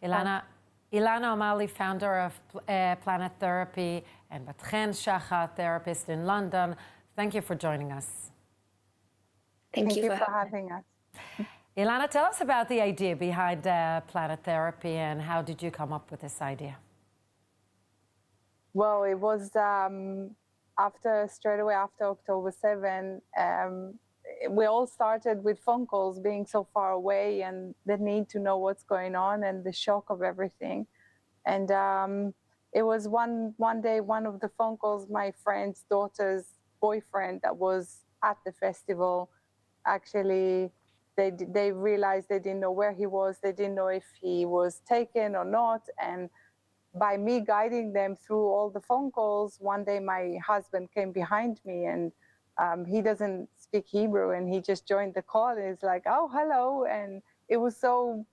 Ilana O'Malley, founder of Planetherapy, and Bat-Hen Shahar, therapist in London. Thank you for joining us. Thank you for having us. Ilana, tell us about the idea behind Planetherapy and how did you come up with this idea? Well, it was straight away after October 7, we all started with phone calls being so far away and the need to know what's going on and the shock of everything. And it was one day, one of the phone calls, my friend's daughter's boyfriend that was at the festival, actually, they realized they didn't know where he was. They didn't know if he was taken or not. And by me guiding them through all the phone calls, one day my husband came behind me and he doesn't speak Hebrew and he just joined the call and he's like, oh, hello. And it was so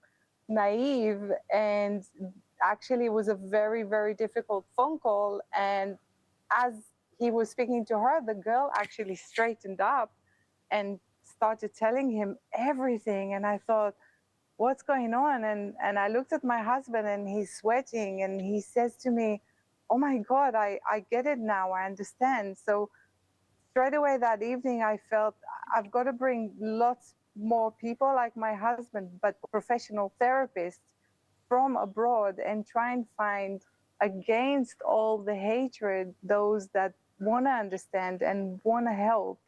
naive and actually it was a very, very difficult phone call. And as he was speaking to her, the girl actually straightened up and started telling him everything. And I thought, what's going on? And I looked at my husband and he's sweating and he says to me, oh my God, I get it now, I understand. So straight away that evening, I felt I've got to bring lots more people like my husband, but professional therapists from abroad and try and find against all the hatred, those that want to understand and want to help.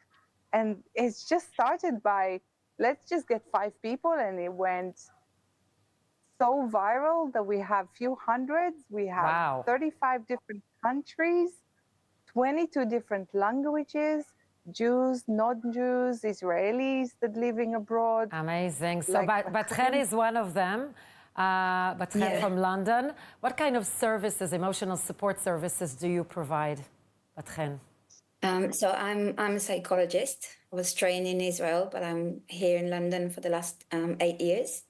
And it's just started by, let's just get 5 people, and it went so viral that we have few hundreds. We have 35 different countries, 22 different languages, Jews, non-Jews, Israelis that living abroad. Amazing. So Bat-Hen is one of them. Bat-Hen from London. What kind of services, emotional support services do you provide, Bat-Hen? So I'm a psychologist. I was trained in Israel, but I'm here in London for the last 8 years.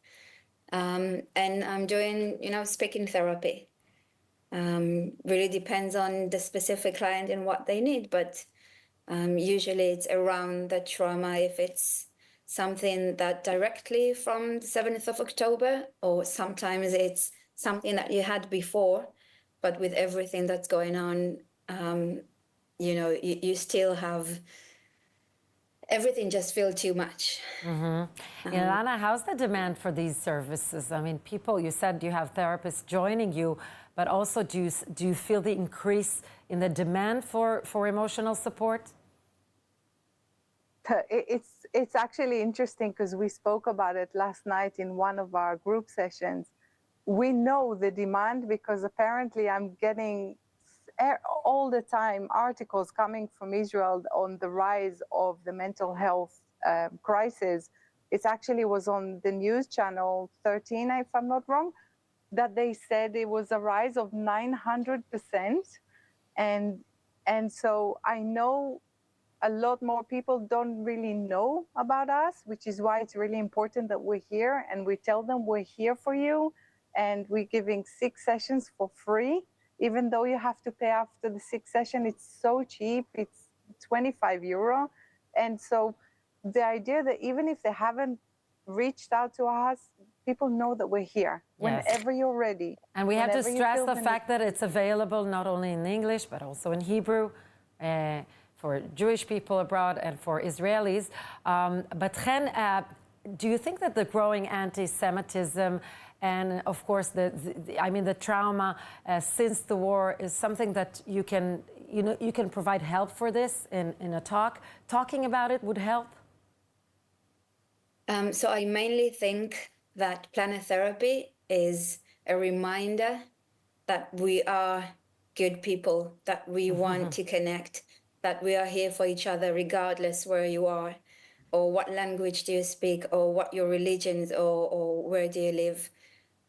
And I'm doing, speaking therapy. Really depends on the specific client and what they need, but usually it's around the trauma, if it's something that directly from the 7th of October, or sometimes it's something that you had before, but with everything that's going on, you still have, everything just feels too much. Ilana, how's the demand for these services? I mean, people, you said you have therapists joining you, but also do you feel the increase in the demand for emotional support? It's actually interesting because we spoke about it last night in one of our group sessions. We know the demand because apparently I'm getting all the time articles coming from Israel on the rise of the mental health crisis. It actually was on the news channel 13, if I'm not wrong, that they said it was a rise of 900%. And so I know a lot more people don't really know about us, which is why it's really important that we're here and we tell them we're here for you. And we're giving 6 sessions for free. Even though you have to pay after the 6th session, it's so cheap, it's 25 euro. And so the idea that even if they haven't reached out to us, people know that we're here whenever you're ready. And we have to stress the fact that it's available not only in English, but also in Hebrew for Jewish people abroad and for Israelis. But Chen, do you think that the growing anti-Semitism and of course, the trauma since the war is something that you can provide help for this in a talk? Talking about it would help? So I mainly think that Planetherapy is a reminder that we are good people, that we want to connect, that we are here for each other regardless where you are, or what language do you speak, or what your religion is, or where do you live.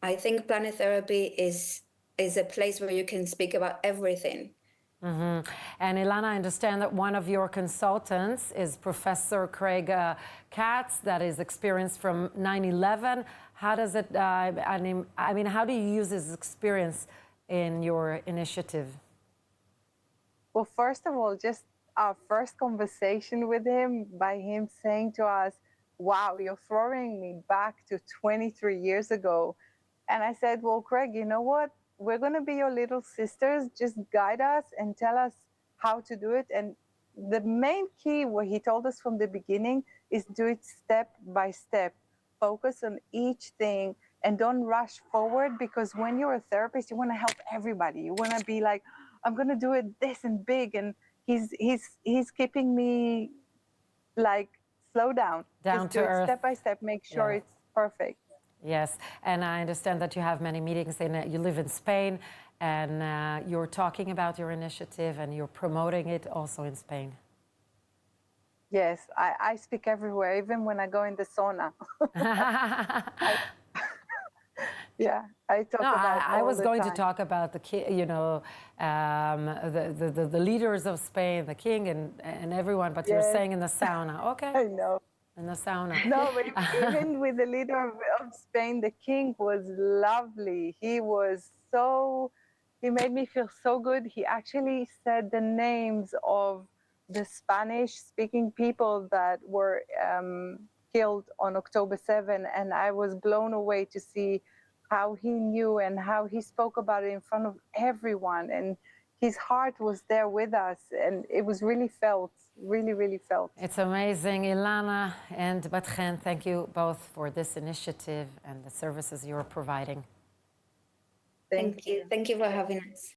I think Planetherapy is a place where you can speak about everything. And Ilana, I understand that one of your consultants is Professor Craig Katz, that is experienced from 9/11. How does it, how do you use his experience in your initiative? Well, first of all, just our first conversation with him, by him saying to us, wow, you're throwing me back to 23 years ago. And I said, well, Craig, you know what? We're going to be your little sisters. Just guide us and tell us how to do it. And the main key, what he told us from the beginning, is do it step by step. Focus on each thing and don't rush forward, because when you're a therapist, you want to help everybody. You want to be like, I'm going to do it this and big. And he's keeping me like, slow down. Down Just to do it earth. step by step. Make sure Yeah. it's perfect. Yes, and I understand that you have many meetings you live in Spain, and you're talking about your initiative and you're promoting it also in Spain. Yes, I speak everywhere, even when I go in the sauna. Yeah, I talk about I all was the going to time. talk about the leaders of Spain, the king and everyone, but you're Yes. saying in the sauna. Okay, I know. in the sauna. No, but even with the leader of Spain, the king was lovely. He made me feel so good. He actually said the names of the Spanish-speaking people that were killed on October 7, and I was blown away to see how he knew and how he spoke about it in front of everyone. And his heart was there with us, and it was really felt, really, really felt. It's amazing. Ilana and Bat-Hen, thank you both for this initiative and the services you're providing. Thank you. Thank you for having us.